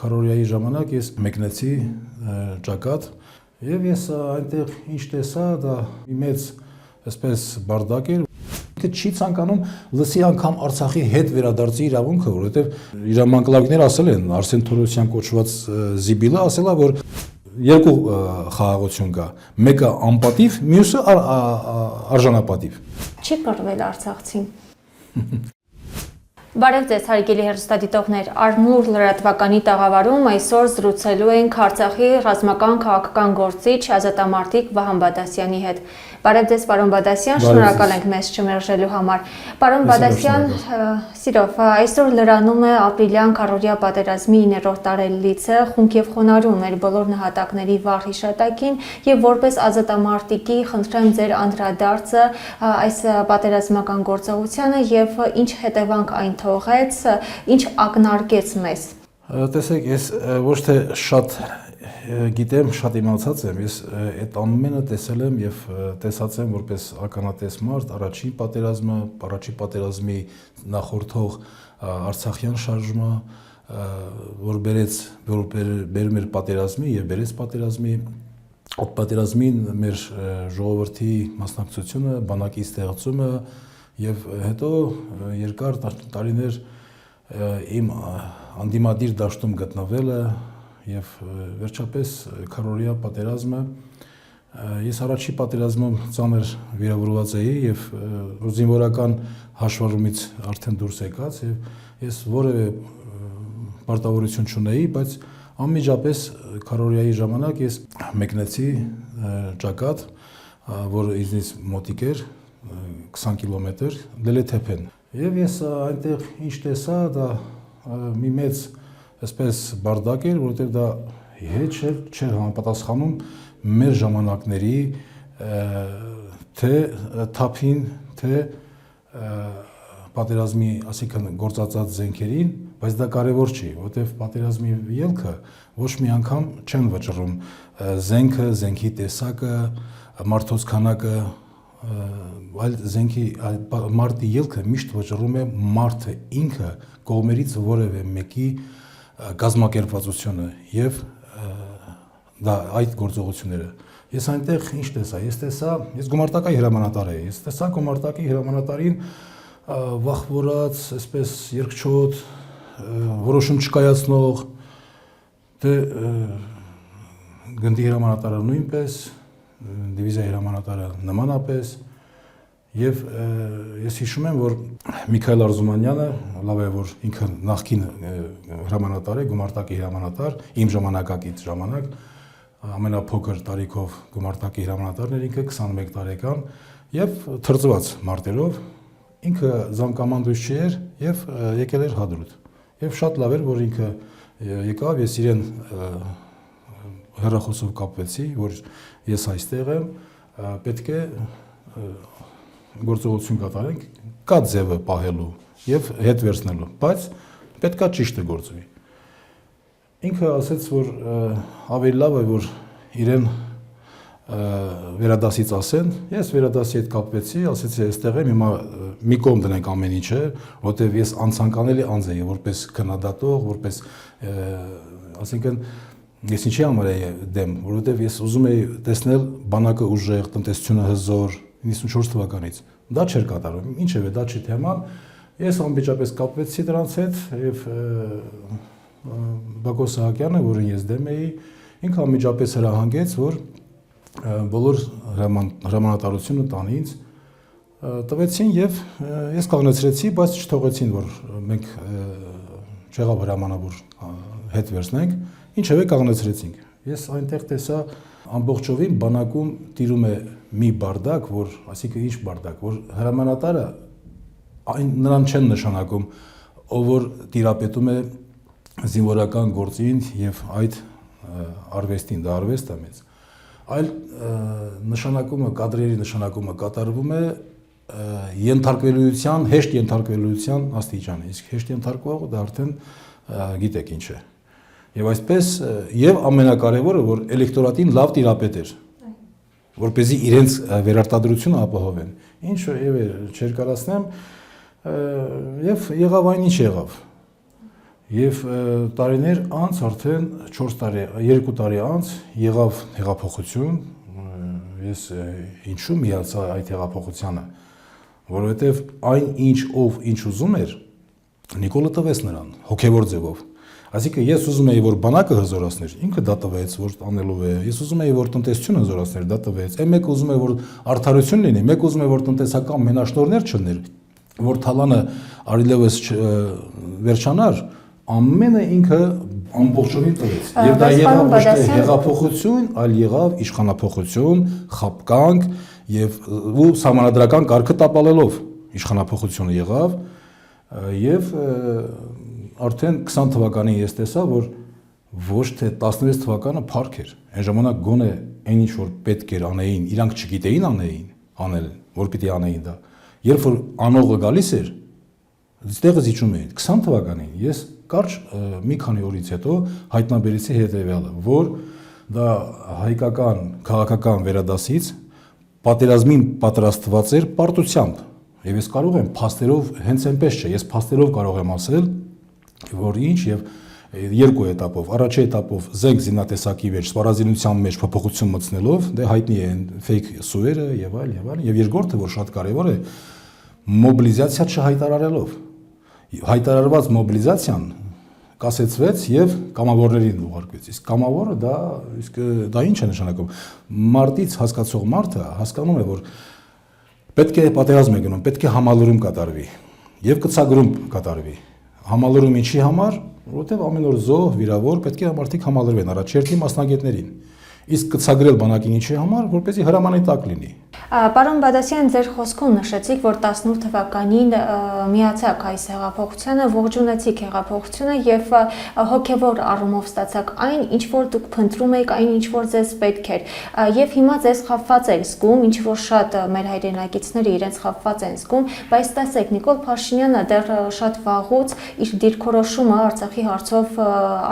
քարորիայի ժամանակ ես մեկնեցի ճակատ եւ ես այնտեղ ինչ տեսա, դա մի մեծ այսպես բարդակ էր։ Չի ցանկանում լսի անգամ Արցախի հետ վերադարձի իրավունքը, որովհետեւ իր մանկլավիկները ասել են, Արսեն Թորոսյան կոչված Զիբիլը ասել է, որ երկու խաղաղություն կա, մեկը անպատիվ, մյուսը արժանապատիվ։ Չի կռվել արցախցին։ Բարև ձեզ, հարգելի հեռուստադիտողներ, Արմուր լրատվականի տաղավարում այսօր զրուցելու ենք Արցախի ռազմական քաղաքական գործիչ ազատամարտիկ Վահան Բադասյանի հետ։ Բարև ձեզ, պարոն Բադասյան, շնորհակալ ենք մեզ չմերժելու համար։ Պարոն Բադասյան, սիրով, այսօր լրանում է ապրիլյան քարորիա պատերազմի 9-րդ տարելիցը, խունկ եւ խոնարհում մեր բոլոր նահատակների վառ հիշատակին եւ որպես ազատամարտիկի խնդրեմ ձեր անդրադարձը այս պատերազմական գործողությանը եւ ինչ հետևանք այն թողեց, ինչ ակնարկեց մեզ։ Տեսեք, ես ոչ թե շատ գիտեմ, շատ իմացած եմ, ես այդ ամենը տեսել եմ եւ տեսած եմ որպես ականատես մարդ առաջին պատերազմի նախորդող Արցախյան շարժումը, որ բերում էր պատերազմի եւ բերեց պատերազմի, այդ պատերազմին մեր ժողովրդի մասնակցությունը, բանակի ստեղծումը եւ հետո երկար տարիներ իմ անդիմադիր դաշտում գտնվելը եւ վերջապես քարորիա պատերազմը ես առաջի պատերազմում ծանր վիրավորված էի եւ զինվորական հաշվառումից արդեն դուրս եկած եւ ես որևէ պարտավորություն չունեի, բայց անմիջապես քարորիայի ժամանակ ես մեկնեցի ճակատ, որը ինձնից մոտիկ էր 20 կիլոմետր Լելեթեփեն եւ ես այնտեղ ինչ տեսա, դա մի մեծ այսպես բարդակ էր, որովհետեւ դա հետ չէր համապատասխանում մեր ժամանակների թե թափին, թե պատերազմի, ասիկան գործածած զենքերին, բայց դա կարևոր չի, որովհետեւ պատերազմի ելքը ոչ մի անգամ չեն վճռում զենքը, զենքի տեսակը, մարդոց քանակը, այլ զենքի մարտի ելքը միշտ վճռում է մարդը ինքը կողմերից որևէ մեկի կազմակերպվածությունը եւ դա այդ գործողությունները ես այնտեղ ինչ տեսա, ես գումարտակի հրամանատար էի, ես տեսա գումարտակի հրամանատարին վախվորած, այսպես երկչոտ, որոշում չկայացնող, դե գնդի հրամանատարը նույնպես, դիվիզիայի հրամանատարը նմանապես եւ ես հիշում եմ, որ Միքայել Արզումանյանը, լավ է, որ ինքը նախկին հրամանատար է, գումարտակի հրամանատար, իմ ժամանակակից ժամանակ, ամենափոքր տարիքով գումարտակի հրամանատարն էր, ինքը 21 տարեկան եւ թրծված մարտերով, ինքը զամկամանդույց չէր եւ եկել էր հադրուտ։ Եվ շատ լավ էր, որ ինքը եկավ, ես իրեն հեռախոսով կապվեցի, որ ես այստեղ եմ, պետք է գործողություն կատարենք, կա ձևը պահելու եւ հետ վերցնելու, բայց պետքա ճիշտը գործվի։ Ինքը ասաց, որ ավելի լավ է, որ իրեն վերադասից ասեն, ես վերադասի հետ կապվեցի, ասեցի այստեղ եմ, հիմա մի կողմ դնենք ամեն ինչը, որտեվ ես անցանկանելի անձ եի, որպես քննադատող, որպես ասենքն ես ինչի համար էի դեմ, որովհետև ես ուզում էի տեսնել բանակը ուժեղ, տնտեսությունը հզոր 94 թվականից, դա չէր կատարում, ինչևէ դա չի թեման, ես անմիջապես կապվեցի դրանց հետ եւ Բակո Սահակյանը, որին ես դեմ էի, ինքը անմիջապես հրահանգեց, որ բոլոր հրամանատարությունը տանի ինձ տվեցին եւ ես կանգնեցրեցի, բայց չթողեցին, որ մենք չեղավ հրամանավոր հետ վերցնենք, ինչևէ կանգնեցրեցինք։ Ես այնտեղ տեսա ամբողջովին բանակում տիրում է մի բարդակ, որ, այսինքն ինչ բարդակ, որ հրամանատարը նրան չեն նշանակում, ով որ տիրապետում է զինվորական գործին եւ այդ արվեստին, դա արվեստ է մեծ, այլ նշանակումը, կադրերի նշանակումը կատարվում է ենթարկվելիության, հեշտ ենթարկվելիության աստիճանը, իսկ հեշտ ենթարկվողը դա արդեն գիտեք ինչ է։ Եվ այսպես, եւ ամենակարևորը, որ էլեկտորատին լավ տիրապետ էր, որպեսզի իրենց վերարտադրությունը ապահովեն։ Ինչը եւ չերկարացնեմ, եւ եղավ այն ինչ եղավ։ Եվ տարիներ անց արդեն 4 տարի, 2 տարի անց եղավ հեղափոխություն, ես ինչու միացա այդ հեղափոխությանը, որովհետև այն ինչ ով ինչ ուզում էր, Նիկոլը տվեց նրան, հոգևոր ձևով։ Այսինքն ես ուզում էի, որ բանակը հզորացներ, ինքը դա տվեց, որ անելու է։ Ես ուզում էի, որ տնտեսությունը հզորացներ, դա տվեց։ Այն մեկը ուզում է, որ արդարություն լինի, մեկը ուզում է, որ տնտեսական մենաշնորհներ չլներ, որ թալանը արիլևս վերջանար, ամենը ինքը ամբողջովին տվեց։ Եվ դա եղավ ոչ թե հեղափոխություն, այլ եղավ իշխանափոխություն, խապկանք եւ սահմանադրական կարգը տապալելով իշխանափոխությունը եղավ եւ արդեն 20 թվականին ես տեսա, որ ոչ թե 16 թվականը փառք էր։ Այն ժամանակ գոնե այն ինչ որ պետք էր անեին, իրանք չգիտեին անել, որ պիտի անեին դա։ Երբ որ անողը գալիս էր, այստեղը զիջում էին 20 թվականին ես կարճ մի քանի օրից հետո հայտնաբերեցի հետևյալը, որ դա հայկական քաղաքական վերադասից պատերազմին պատրաստված էր պարտությամբ։ Եվ ես կարող եմ փաստերով, հենց այնպես չէ, ես փաստերով կարող եմ ասել, որ ինչ եւ երկու этаպով, առաջի этаպով զենք զինատեսակի մեջ, սպառազինության մեջ փոփոխություն մտցնելով, դե հայտնի են fake սուերը եւ այլ, եւ երկրորդը, որ շատ կարեւոր է, մոբիլիզացիա չհայտարարելով։ Հայտարարված մոբիլիզացիան կասեցվեց եւ կամավորներին ուղարկվեց։ Իսկ կամավորը դա ինչ է նշանակում։ Մարտից հասկացող մարդը հասկանում է, որ պետք է պատերազմ է գնում, պետք է համալրում կատարվի եւ կցագրում կատարվի։ Համալրում ինչի համար, որովհետեւ ամեն օր զոհ, վիրավոր պետք է մարդիկ համալրվեն առաջերտի մասնագետներին։ Իսկ կցագրել բանակին ինչի համար, որպեսզի հրամանի տակ լինի։ Պարոն Բադասյան, ձեր խոսքում նշեցիք, որ 18 թվականին միացաք այս հեղափոխությանը, ողջունեցիք հեղափոխությունը եւ հոգեվոր առումով ստացաք այն, ինչ որ դուք փնտրում եք, այն ինչ որ ձեզ պետք էր։ Եվ հիմա ձեզ խաբված եք զգում, ինչ որ շատ մեր հայրենակիցները իրենց խաբված են զգում, բայց տեսեք, Նիկոլ Փաշինյանը դեռ շատ վաղուց իր դիրքորոշումը Արցախի հարցով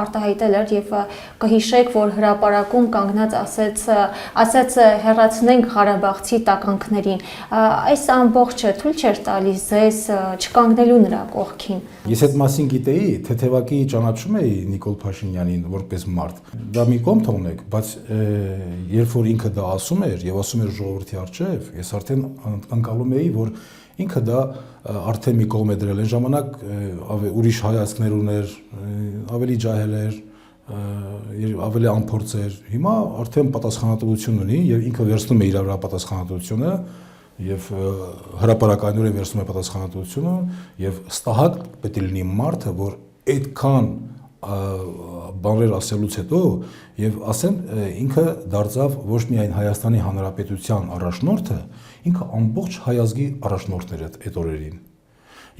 արտահայտել էր եւ կհիշեք, որ հրապարակում կանգնած ասաց հեռացնենք Ղարաբաղցի տականքներին։ Այս ամբողջը թույլ չէր տալիս ձեզ չկանգնելու նրա կողքին։ Ես այդ մասին գիտեի, թեթևակի ճանաչում էի Նիկոլ Փաշինյանին որպես մարդ։ Դա մի կողմ թողնեք, բայց երբ որ ինքը դա ասում էր եւ ասում էր ժողովրդի առջեւ, ես արդեն ընկալում էի, որ ինքը դա արդեն մի կողմ է դրել։ Այն ժամանակ ուրիշ հայացքներ ուներ, ավելի ջահել էր, ավելի անփորձ էր։ Հիմա արդեն պատասխանատվություն ունի եւ ինքը վերցնում է իր վրա պատասխանատվությունը եւ հրապարակայնորեն վերցնում է պատասխանատվությունը եւ ստահակ պետք է լինի մարդը, որ այդքան բաներ ասելուց հետո եւ ասեմ ինքը դարձավ ոչ միայն Հայաստանի Հանրապետության առաջնորդը, ինքը ամբողջ հայ ազգի առաջնորդն էր այդ օրերին։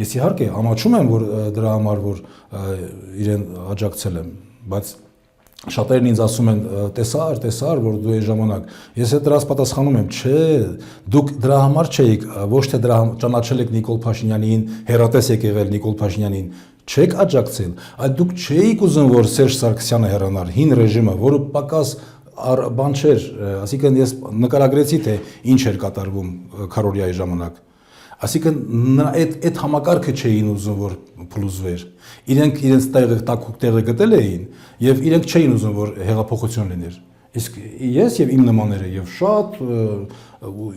Ես իհարկե ամաչում եմ, որ դրա համար որ իրեն աջակցել եմ, բայց շատերն ինձ ասում են տեսար, որ դու այն ժամանակ, ես այդ դրանց պատասխանում եմ, չէ, դուք դրա համար չէիք, ոչ թե դրա ճանաչել եք Նիկոլ Փաշինյանին, հեռատես եք եղել Նիկոլ Փաշինյանին, չեք աջակցել, այլ դուք չէիք ուզում, որ Սերժ Սարգսյանը հեռանար, հին ռեժիմը, որը պակաս բան չէր, ասիկան ես նկարագրեցի, թե ինչ էր կատարվում քարորիայի ժամանակ։ Այսինքն այդ համակարգը չէին ուզում, որ փլուզվեր։ Իրենք իրենց տեղը գտել էին եւ իրենք չէին ուզում, որ հեղափոխություն լիներ։ Իսկ ես եւ իմ նմանները եւ շատ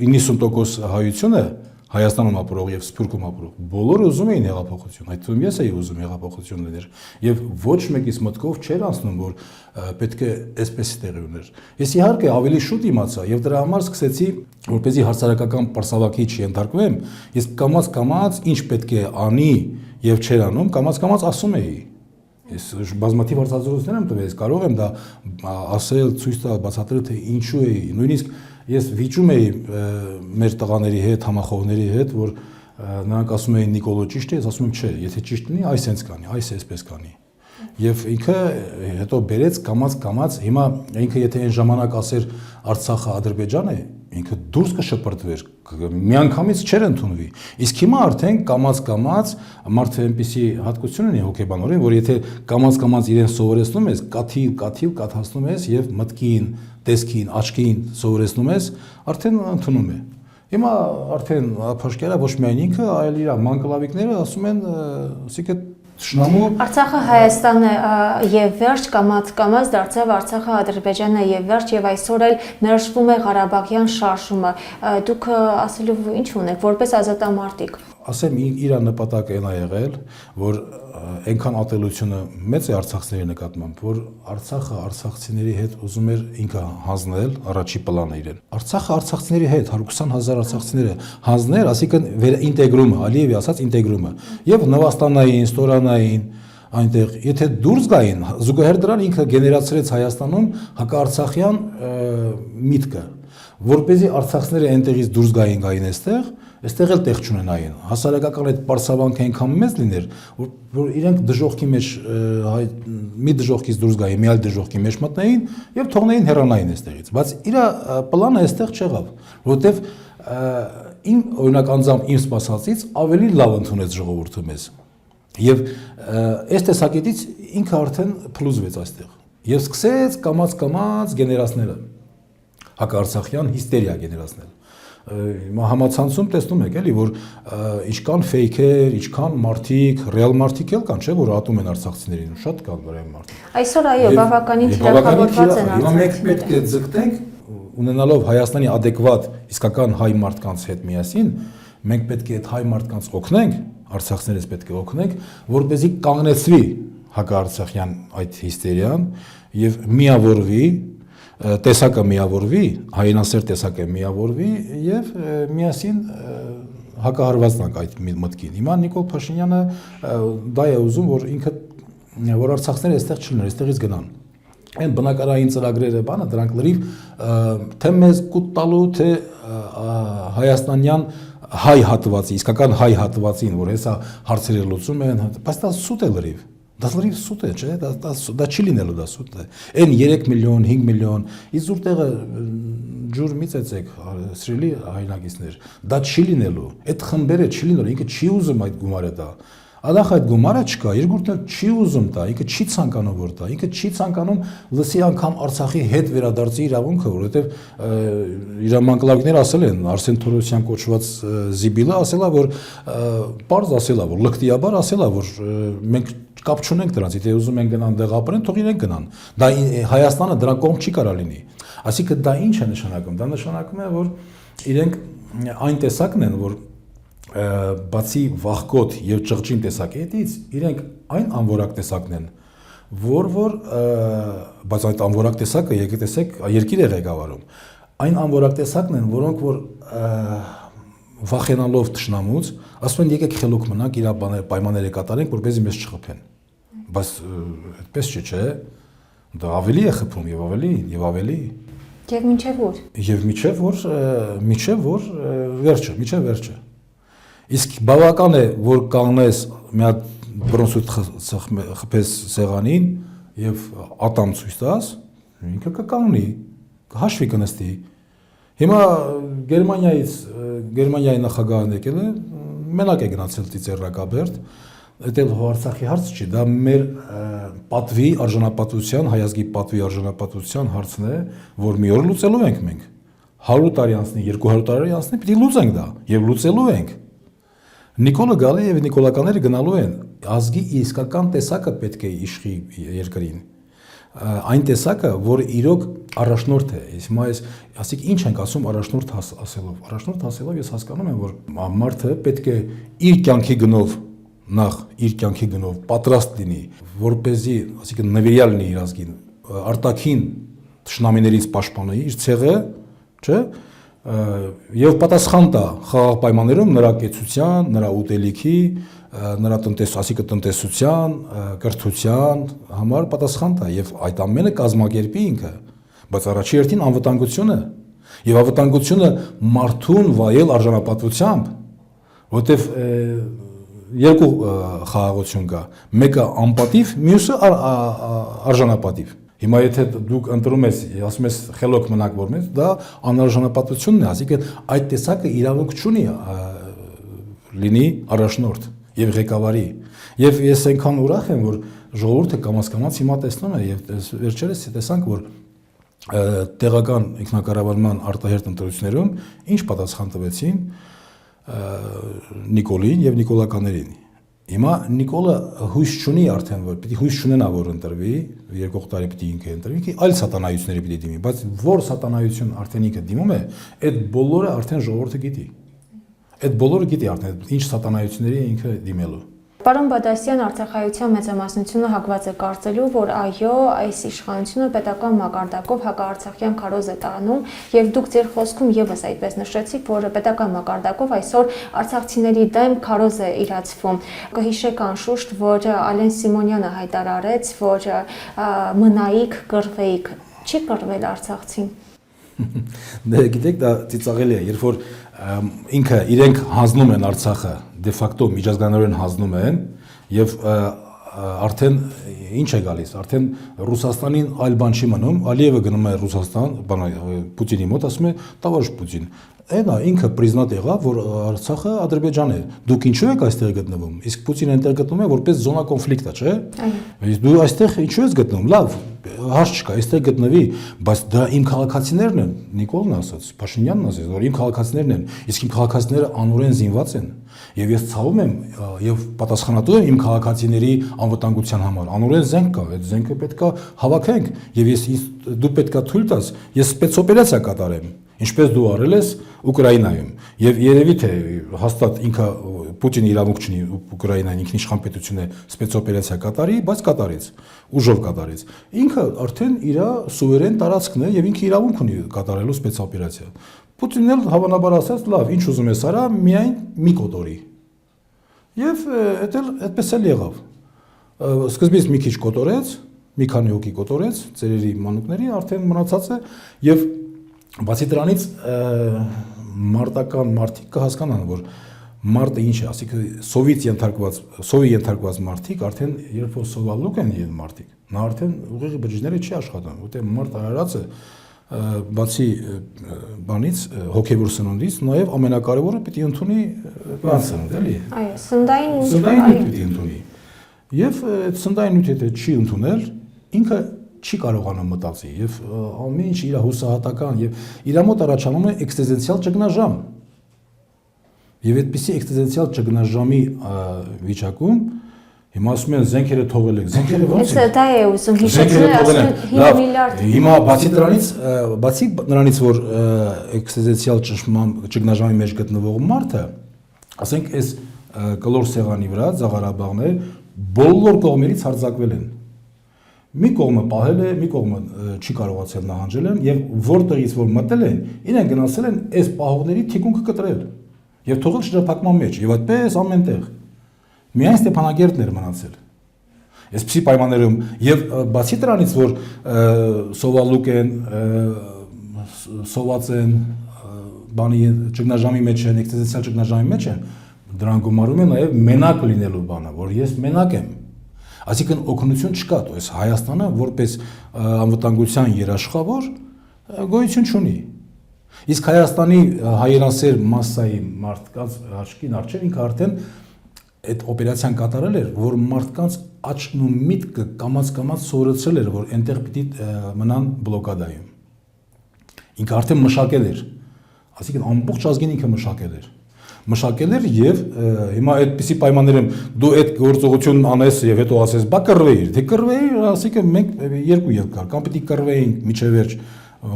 90% հայությունը Հայաստանում ապրող եւ Սփյուռքում ապրող բոլորը ուզում էին հեղափոխություն, այդ թվում ես էի ուզում հեղափոխություն լիներ եւ ոչ մեկից մտքով չէր անցնում, որ պետք է այսպեսի տեղի ուներ։ Ես իհարկե ավելի շուտ իմացա եւ դրա համար սկսեցի, որպեսզի հարցարակական պարսավակի չենթարկվեմ, ես կամաց ինչ պետք է անի եւ չեր անում, կամաց ասում էի։ Ես բազմաթիվ հարցազրույցներ եմ տվել, կարող եմ դա ասել, ցույց տալ, բացատրել, թե ինչու էի, նույնիսկ ես վիճում էի մեր տղաների հետ, համախոհների հետ, որ նրանք ասում էին Նիկոլը ճիշտ է, ես ասում եմ չէ, եթե ճիշտ լինի, այս հենց կանի, այս էսպես կանի։ Եվ ինքը հետո բերեց կամաց, հիմա ինքը եթե այն ժամանակ ասեր Արցախը Ադրբեջան է, ինքը դուրս կշպրտվեր, միանգամից չէր ընդունվի։ Իսկ հիմա արդեն կամաց մարդը այնպիսի հատկություն ունի հոգեբանորեն, որ եթե կամաց իրեն սովորեցնում ես, կաթացնում ես եւ մտքին, տեսքին, աչքին սովորեցնում ես, արդեն ընդունում է։ Հիմա արդեն Փաշկյանը ոչ միայն ինքը, այլ իր մանկլավիկները ասում են, ասիկա Թշնամու Արցախը Հայաստանը եւ վերջ կամաց դարձավ Արցախը Ադրբեջանը եւ վերջ եւ այսօր էլ մերժվում է Ղարաբաղյան շարժումը։ Դուք ասելու ինչ ունեք որպես ազատամարտիկ։ Ասեմ իր նպատակը այն է եղել, որ այնքան ատելությունը մեծ է արցախցիների նկատմամբ, որ Արցախը արցախցիների հետ ուզում էր ինքը հանձնել առաջի պլանը իրեն։ Արցախը արցախցիների հետ 120,000 արցախցիները հանձներ, ասիկան ինտեգրումը, Ալիևի ասած ինտեգրումը։ Եվ Նվաստանային, Ստորանային այնտեղ, եթե դուրս գային, զուգահեռ դրան ինքը գեներացրեց Հայաստանում հակաարցախյան միտքը, որպեսզի արցախցիները այնտեղից դուրս գային այստեղ էլ տեղ չունենային։ Հասարակական այդ պարսավանքը այնքան մեծ լիներ, որ իրենք դժոխքի մեջ մի դժոխքից դուրս գային, մի այլ դժոխքի մեջ մտնեին եւ թողնեին հեռանային այստեղից։ Բայց իր պլանը այստեղ չեղավ, որովհետեւ իմ օրինակ անձամբ իմ սպասածից ավելի լավ ընդունեց ժողովուրդը մեզ։ Եվ այս տեսակետից ինքը արդեն փլուզվեց այստեղ եւ սկսեց կամաց գեներացնելը հակաարցախյան հիստերիա գեներացնել։ Համացանցում տեսնում եք էլի, որ ինչքան ֆեյքեր, ինչքան մարդիկ, ռեալ մարդիկ էլ կան, չէ՞, որ ատում են արցախցիներին, շատ կան ռեալ մարդիկ։ Այսօր այո, բավականին թիրախավորված են արցախցիները։ Մենք պետք է ձգտենք, ունենալով Հայաստանի adekvat իսկական հայ մարդկանց հետ միասին, մենք պետք է այդ հայ մարդկանց օգնենք, արցախցիներից պետք է օգնենք, որպեսզի կանգնեցվի հակաարցախյան այդ հիստերիան եւ միավորվի տեսակը միավորվի, հայրենասեր տեսակը միավորվի եւ միասին հակահարված տանք այդ մտքին։ Հիմա Նիկոլ Փաշինյանը դա է ուզում, որ ինքը որ արցախցիները այստեղ չլինեն, այստեղից գնան։ Այն բնակարային ծրագրերը բանը դրանք լրիվ թե մեզ կուտ տալու, թե հայաստանյան հայ հատվածի, իսկական հայ հատվածին, որ հեսա հարցերը լուծում են, բայց դա սուտ է լրիվ։ Դա լրիվ սուտ է, չէ՞, դա չի լինելու, դա սուտ է։ Այն 3 միլիոն, 5 միլիոն, իզուր տեղը ջուր մի ծեցեք, սիրելի հայրենակիցներ, դա չի լինելու։ Այդ խմբերը չի լինելու, ինքը չի ուզում այդ գումարը դա։ Ադախ այդ գումարը չկա, երկրորդն էլ չի ուզում տա, ինքը չի ցանկանում որ տա, ինքը չի ցանկանում լսի անգամ Արցախի հետ վերադարձի իրավունքը, որովհետև իր մանկլավիկները ասել են, Արսեն Թորոսյան կոչված Զիբիլը ասելա, որ պարզ ասելա, որ լկտիաբար ասելա, որ մենք կապ չունենք դրանց, եթե ուզում են գնան դեղ ապրեն, թող իրենք գնան։ Դա Հայաստանը դրա կողմ չի կարա լինի։ Այսինքն դա ինչ է նշանակում։ Դա նշանակում է, որ իրենք այն տեսակն են, որ բացի վախկոտ եւ ճղճին տեսակետից իրենք այն անորակ տեսակն են, որ բայց այդ անորակ տեսակը եկեք տեսեք երկիր է ղեկավարում, այն անորակ տեսակն են, որոնք որ վախենալով թշնամուց ասում են եկեք խելոք մնանք, իր պայմանները կատարենք, որպեսզի մեզ չխփեն, բայց այդպես չէ, դա ավելի է խփում եւ ավելի եւ մինչեւ որ վերջը Իսկ բավական է, որ կանգնես մի հատ բրոնզույթ խփես սեղանին եւ ատամ ցույց տաս, ինքը կկանգնի, կհաշվի կնստի։ Հիմա Գերմանիայի նախագահն եկել է, մենակ է գնացել Ծիծեռնակաբերդ, դա Արցախի հարց չի, դա մեր պատվի արժանապատվության, հայ ազգի պատվի արժանապատվության հարցն է, որ մի օր լուծելու ենք մենք։ 100 տարի անցնի, 200 տարի անցնի, պիտի լուծենք դա եւ լուծելու ենք։ Նիկոլը գալի եւ նիկոլականները գնալու են, ազգի իսկական տեսակը պետք է իշխի երկրին։ Այն տեսակը, որ իրոք առաջնորդ է։ Հիմա ասիկ ինչ ենք ասում առաջնորդ ասելով։ Առաջնորդ ասելով ես հասկանում եմ, որ մարդը պետք է իր կյանքի գնով նախ իր կյանքի գնով պատրաստ լինի, որպեսզի, ասիկա նվիրյալ լինի իր ազգին, արտաքին թշնամիներից պաշտպանի իր ցեղը, չէ՞։ Եվ պատասխան տա խաղաղ պայմաններում նրա կեցության, նրա ուտելիքի, նրա տնտեսության, կրթության համար պատասխան տա եւ այդ ամենը կազմակերպի ինքը, բայց առաջի հերթին անվտանգությունը եւ անվտանգությունը մարդուն վայել արժանապատվությամբ, որտեվ երկու խաղաղություն կա, մեկը անպատիվ, մյուսը արժանապատիվ։ Հիմա եթե դուք ընտրում ես, ասում ես խելոք մնաք որ մեզ, դա անարժանապատվությունն է, ասիկան այդ տեսակը իրավունք չունի լինի առաջնորդ եւ ղեկավարի։ Եվ ես այնքան ուրախ եմ, որ ժողովուրդը կամաց հիմա տեսնում է եւ վերջերս տեսանք, որ տեղական ինքնակառավարման արտահերթ ընտրություններում ինչ պատասխան տվեցին Նիկոլին եւ նիկոլականերին։ Հիմա Նիկոլը հույս չունի արդեն, որ պիտի հույս չունենա, որ ընտրվի, երկու տարի պիտի ինքը ընտրվի, ինքը այլ սատանայությունների պիտի դիմի, բայց որ սատանայություն արդեն ինքը դիմում է, այդ բոլորը արդեն ժողովուրդը գիտի։ Այդ բոլորը գիտի արդեն ինչ սատանայությունների ինքը դիմելու։ Պարոն Բադասյան, Արցախայության մեծամասնությունը հակված է կարծելու, որ այո, այս իշխանությունը պետական մակարդակով հակաարցախյան քարոզ է տանում, եւ դուք ձեր խոսքում եւս այդպես նշեցիք, որ պետական մակարդակով այսօր արցախցիների դեմ քարոզ է իրացվում։ Կհիշեք անշուշտ, որ Ալեն Սիմոնյանը հայտարարեց, որ մնայիք, կռվեիք, չի կռվել արցախցին։ Դե գիտեք, դա ծիծաղելի է, երբ որ ինքը իրենք հանձնում են Արցախը, դե ֆակտո միջազգանորեն հանձնում են եւ արդեն ինչ է գալիս, արդեն Ռուսաստանին այլ բան չի մնում, Ալիևը գնում է Ռուսաստան, Պուտինի մոտ ասում է՝ «Տավարիշ Պուտին, Այնա ինքը պրիզնատ եղավ, որ Արցախը Ադրբեջան է։ Դուք ինչու եք այստեղ գտնվում։ Իսկ Պուտինը այնտեղ գտնվում է որպես զոնա կոնֆլիկտ է, չէ՞։ Իսկ դու այստեղ ինչու ես գտնվում։ Լավ, հարց չկա, այստեղ գտնվի, բայց դա իմ քաղաքացիներն են, Նիկոլն ասաց, Փաշինյանն ասաց, որ իմ քաղաքացիներն են, իսկ իմ քաղաքացիները անօրեն զինված են։ Եվ ես ցավում եմ եւ պատասխանատու եմ իմ քաղաքացիների անվտանգության համար։ Անօրեն զենք կա, այդ զենքը պետքա հավաքենք եւ դու պետքա թույլ տաս, ես սպեցօպերացիա կատարեմ։ Ինչպես դու արել ես Ուկրաինայում եւ երևի թե հաստատ ինքը Պուտինը իրավունք չունի Ուկրաինային ինքնիշխան պետություն է սպեցօպերացիա կատարի, բայց կատարեց, ուժով կատարեց։ Ինքը արդեն իր սուվերեն տարածքն է եւ ինքը իրավունք ունի կատարելու սպեցօպերացիա։ Պուտինն էլ հավանաբար ասաց, լավ, ինչ ուզում ես արա, միայն մի կոտորի։ Եվ այդպես էլ եղավ։ Սկզբից մի քիչ կոտորեց, մի քանի հոգի կոտորեց, ծերերի մանուկների, արդեն մնացած է եւ բացի դրանից մարտական մարդիկ կհասկանան, որ մարտը ինչ է, ասիկա սովի ենթարկված մարդիկ արդեն երբ որ սովալուկ են իրեն մարդիկ, նա արդեն ուղիղ բջիջները չի աշխատում, որտեղ մարդ արարածը բացի բանից հոգևոր սնունդից նաև ամենակարևորը պիտի ընդունի բան սնունդ, էլի։ Այո, սննդային պիտի ընդունի։ Եվ այդ սննդային նյութը չի ընդունել, ինքը չի կարողանում մտածի եւ ամեն ինչ իր հուսահատական եւ իր մոտ առաջանում է էքստեզենցիալ ճգնաժամ։ Եվ այդպիսի էքստեզենցիալ ճգնաժամի վիճակում հիմա ասում են զենքերը թողել եք, զենքերը ո՞նց է։ Դա է ուզում հիշեցնել, ասում են 5 միլիարդ։ Հիմա բացի նրանից, որ էքստեզենցիալ ճգնաժամի մեջ գտնվող մարդը, ասենք այս կլոր սեղանի վրա Ղարաբաղներ բոլոր կողմերից հարձակվել են։ Մի կողմը պահել է, մի կողմը չի կարողացել նահանջել են եւ որտեղից որ մտել են, իրեն գնացել են այս պահողների թիկունքը կտրել եւ թողել շրջափակման մեջ եւ այդպես ամենտեղ։ Միայն Ստեփանագերտն էր մնացել։ Այսպիսի պայմաններում եւ բացի դրանից որ սովալուկ են, սոված են, բանի ճգնաժամի մեջ են, էքստեզենցիալ ճգնաժամի մեջ են, դրան գումարում են նաեւ մենակ լինելու բանը, որ ես մենակ եմ։ Այսինքն օգնություն չկա, то есть Հայաստանը որպես անվտանգության երաշխավոր գոյություն չունի։ Իսկ Հայաստանի հայրենասեր մասսայի մարդկանց աչքին առջև ինքը արդեն այդ օպերացիան կատարել էր, որ մարդկանց աչքն ու միտքը կամաց սովորեցրել էր, որ այնտեղ պիտի մնան բլոկադայում։ Ինքը արդեն մշակել էր։ Այսինքն ամբողջ ազգին ինքը մշակել էր եւ հիմա այդպիսի պայմաններում դու այդ գործողությունն անես եւ հետո ասես բա կռվեիր, թե կռվեիր, ասիկը մենք երկու ելք կար, կամ պիտի կռվեինք միջև վերջ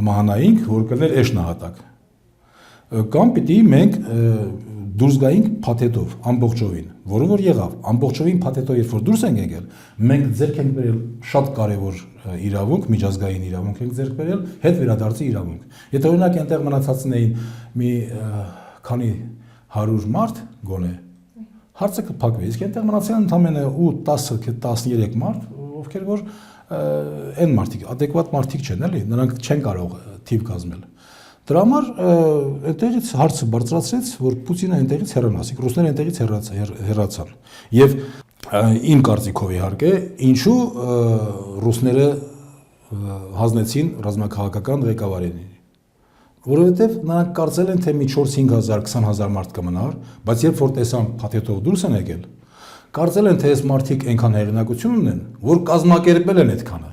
մահանայինք, որ կներ էշ նահատակ, կամ պիտի մենք դուրս գայինք փաթեթով ամբողջովին, որը որ եղավ, ամբողջովին փաթեթով երբ որ դուրս ենք եկել, մենք ձեռք ենք բերել շատ կարեւոր իրավունք, միջազգային իրավունք ենք ձեռք բերել, հետ վերադարձի իրավունք։ Եթե օրինակ այնտեղ մնացածն էին մի քանի 100 մարդ գոնե հարցը կփակվի, իսկ այնտեղ մնացել են ընդամենը 10-13 մարդ, ովքեր որ այն մարդիկ, adekvat մարդիկ չեն, էլի, նրանք չեն կարող թիվ կազմել։ Դրա համար այնտեղից հարցը բարձրացրեց, որ Պուտինը այնտեղից հեռանա, ասիկ ռուսները այնտեղից հեռացան։ Եվ իմ կարծիքով իհարկե, ինչու ռուսները հանձնեցին ռազմաքաղաքական ղեկավարին։ Որովհետև նրանք կարծել են, թե մի 4-5,000-20,000 մարդ կմնար, բայց երբ որ տեսան փաթեթով դուրս են եկել, կարծել են, թե այս մարդիկ այնքան հեղինակություն ունեն, որ կազմակերպել են այդքանը։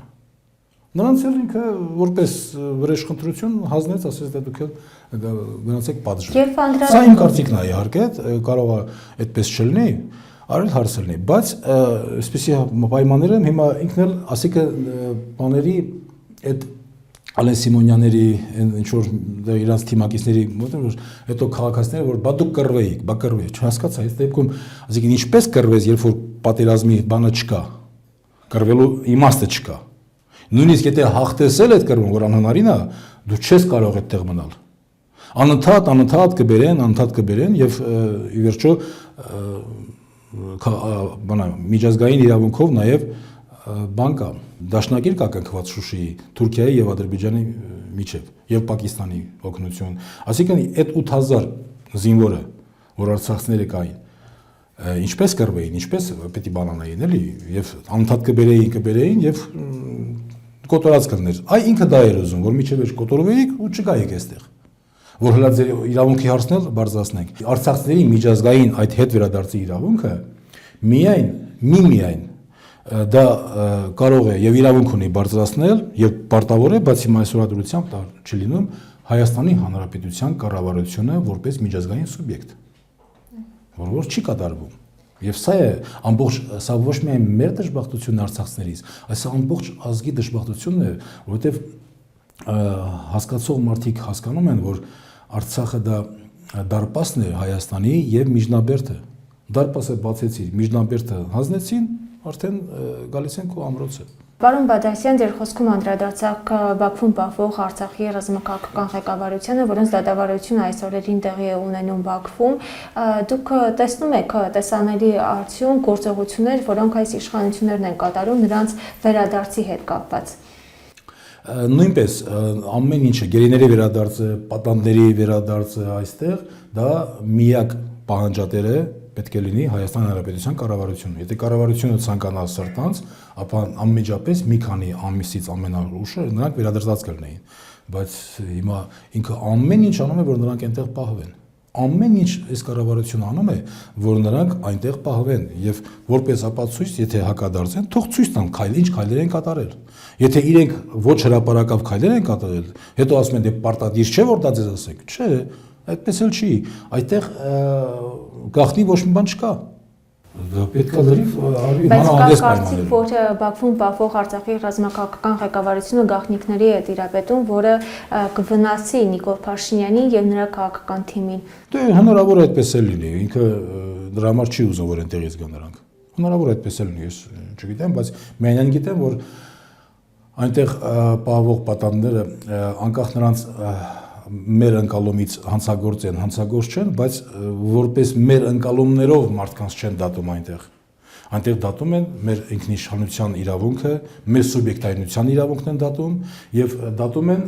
Նրանց էլ ինքը որպես վրեժխնդրություն հանձնեց, ասես դե դուք գնացեք պատժում։ Սա իմ կարծիքն է իհարկե, կարող է այդպես չլինի, արել հարց լինի, բայց այսպեսի պայմանները հիմա ինքն էլ ասիկը բաների այդ Ալեն Սիմոնյանների ինչ որ իրանց թիմակիցների մոտ որ հետո քաղաքացիները որ բա դուք կռվեիք, բա կռվեիք, չհասկացա, այս դեպքում ասիկին ինչպես կռվես, երբ որ պատերազմի բանը չկա, կռվելու իմաստը չկա։ Նույնիսկ եթե հաղթեսել այդ կռվում, որ անհնարին է, դու չես կարող այդտեղ մնալ։ Անընդհատ կբերեն եւ ի վերջո բանա միջազգային իրավունքով նաեւ բան կա, դաշնակիր կա կնքված Շուշիի, Թուրքիայի եւ Ադրբեջանի միջև եւ Պակիստանի օգնություն։ Այսինքն այդ 8000 զինվորը, որ արցախցիները կային, ինչպես կռվեին, ինչպես պետք է բանանային, էլի, եւ անընդհատ կբերեին եւ կոտորած կլներ։ Այ ինքը դա էր ուզում, որ միջև էր կոտորվեիք ու չգայիք այստեղ։ Որ հլա ձեր իրավունքի հարցնել բարձրացնենք։ Արցախցիների միջազգային այդ հետ վերադարձի իրավունքը միայն դա կարող է եւ իրավունք ունի բարձրացնել եւ պարտավոր է, բայց հիմա այսօր դրությամբ դա չլինում Հայաստանի Հանրապետության կառավարությունը որպես միջազգային սուբյեկտ, որ չի կատարվում։ Եվ սա է սա ոչ միայն մեր դժբախտությունն արցախցիներից, այլ սա ամբողջ ազգի դժբախտությունն է, որովհետեւ հասկացող մարդիկ հասկանում են, որ Արցախը դա դարպասն է Հայաստանի եւ միջնաբերդը։ Դարպասը բացեցի, միջնաբերդը հանձնեցին, արդեն գալիս են քո ամրոցը։ Պարոն Բադասյան, ձեր խոսքում անդրադարձաք Բաքվում պահվող Արցախի ռազմաքաղաքական ղեկավարությանը, որոնց դատավարությունը այս օրերին տեղի է ունենում Բաքվում։ Դուք տեսնում եք տեսանելի արդյունք, գործողություններ, որոնք այս իշխանություններն են կատարում նրանց վերադարձի հետ կապված։ Նույնպես ամեն ինչը գերիների վերադարձը, պատանդների վերադարձը այստեղ դա միակ պահանջատերը պետք է լինի Հայաստան Հանրապետության կառավարությունը։ Եթե կառավարությունը ցանկանա սրտանց, ապա անմիջապես մի քանի ամիսից ամենաուշը նրանք վերադարձած կլինեին։ Բայց հիմա ինքը ամեն ինչ անում է, որ նրանք այնտեղ պահվեն։ Ամեն ինչ այս կառավարությունը անում է, որ նրանք այնտեղ պահվեն եւ որպես ապացույց, եթե հակադարձեն, թող ցույց տան ինչ քայլեր են կատարել։ Եթե իրենք ոչ հրապարակավ քայլեր են կատարել, հետո ասում են դե պարտադիր չէ որ դա ձեզ ասեք։ Չէ, այդպես էլ չի։ Այդտեղ գաղտնի ոչ մի բան չկա։ Դա պետք է լրիվ արվի հանրահանդես պայմաններ։ Բայց որ Բաքվում պահվող Արցախի ռազմաքաղաքական ղեկավարությունը գաղտնիքների է տիրապետում, որը կվնասի Նիկոլ Փաշինյանին եւ նրա քաղաքական թիմին։ Դե հնարավոր է այդպես էլ լինի։ Ինքը դրա համար չի ուզում որ այնտեղից գա նրանք։ Հնարավոր է այդպես էլ լինի, ես չգիտեմ, բայց միայն գիտեմ որ այնտեղ պահվող պատանդները անկախ նրանց մեր ընկալումից հանցագործ չեն, բայց որպես մեր ընկալումներով մարդկանց չեն դատում այնտեղ։ Այնտեղ դատում են մեր ինքնիշխանության իրավունքը, մեր սուբյեկտայնության իրավունքն են դատում եւ դատում են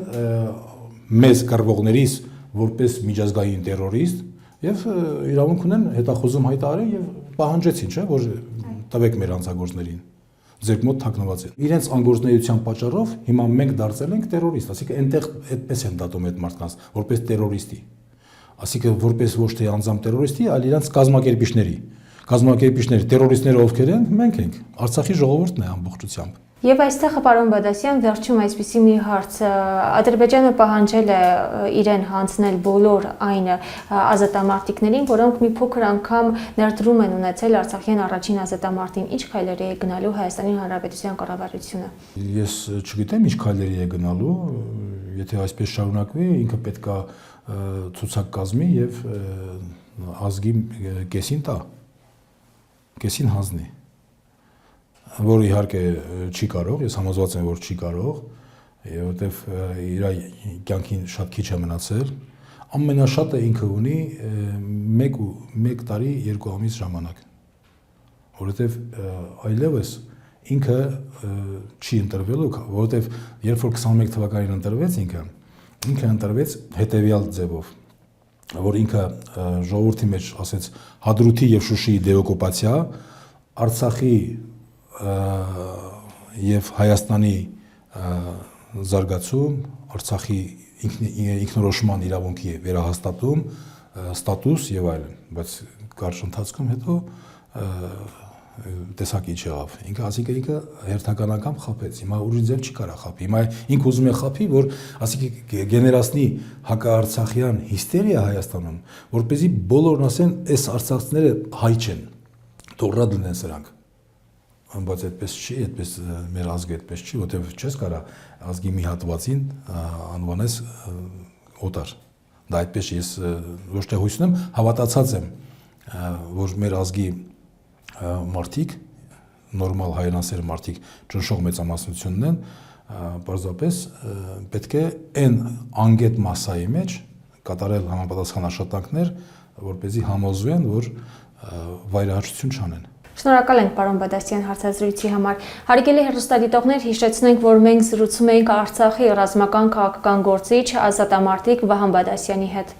մեզ կռվողներից որպես միջազգային terrorist եւ իրավունք ունեն հետախուզում հայտարարել եւ պահանջեցին, չէ՞, որ տվեք մեր հանցագործներին։ Ձեր մոտ թաքնված են։ Իրենց անգործնեության պատճառով հիմա մենք դարձել ենք terrorist, ասիկա այնտեղ այդպես են դատում այդ մարդկանց, որպես terrorist-ի։ Ասիկա որպես ոչ թե անձամբ terrorist-ի, այլ իրենց կազմակերպիչների, terrorist-ները ովքեր են, մենք ենք։ Արցախի ժողովուրդն է ամբողջությամբ։ Եվ այստեղ պարոն Բադասյան վերջում այսպիսի մի հարց Ադրբեջանը պահանջել է իրեն հանձնել բոլոր այն ազատամարտիկներին, որոնք մի փոքր անգամ ներդրում են ունեցել Արցախյան առաջին ազատամարտին, ինչ քայլերի է գնալու Հայաստանի Հանրապետության կառավարությունը։ Ես չգիտեմ ինչ քայլերի է գնալու, եթե այսպես շարունակվի, ինքը պետքա ցուցակ կազմի եւ ազգի կեսին տա, կեսին հանձնի։ Որ իհարկե չի կարող, ես համոզված եմ, որ չի կարող, որովհետև իր կյանքին շատ քիչ է մնացել, ամենաշատը ինքը ունի 1 տարի 2 ամիս ժամանակ, որովհետև այլևս ինքը չի ընտրվելու, որովհետև երբ որ 21 թվականին ընտրվեց ինքը ընտրվեց հետևյալ ձևով, որ ինքը ժողովրդի մեջ ասեց Հադրութի եւ Շուշիի դեօկուպացիա, Արցախի եւ Հայաստանի զարգացում, Արցախի ինքնորոշման իրավունքի վերահաստատում, ստատուս եւ այլն, բայց կարճ ընթացքում հետո տեսակ ինչ եղավ։ Ինքը ասիկա ինքը հերթականական խափեց։ Հիմա ուրիշ ձև չի կարա խափի։ Հիմա ինքը ուզում է խափի, որ ասիկա գեներացնի հակաարցախյան հիստերիա Հայաստանում, որպեսզի բոլորն ասեն, այս արցախցիները հայ չեն։ թողրած լինեն սրանք։ Բայց այդպես չի, այդպես մեր ազգը այդպես չի, որտեղ չես կարա ազգի մի հատվածին անվանես օտար։ Դա այդպես ես ոչ թե հույս ունեմ, հավատացած եմ, որ մեր ազգի մարդիկ, նորմալ հայրենասեր մարդիկ ճնշող մեծամասնությունն են, պարզապես պետք է այն անգետ մասայի մեջ կատարել համապատասխան աշխատանքներ, որպեսզի համոզվեն, որ վայրահաշտություն չանեն։ Շնորհակալ ենք պարոն Բադասյան հարցազրույցի համար։ Հարգելի հեռուստադիտողներ, հիշեցնենք, որ մենք զրուցում էինք Արցախի ռազմական քաղաքական գործիչ ազատամարտիկ Վահան Բադասյանի հետ։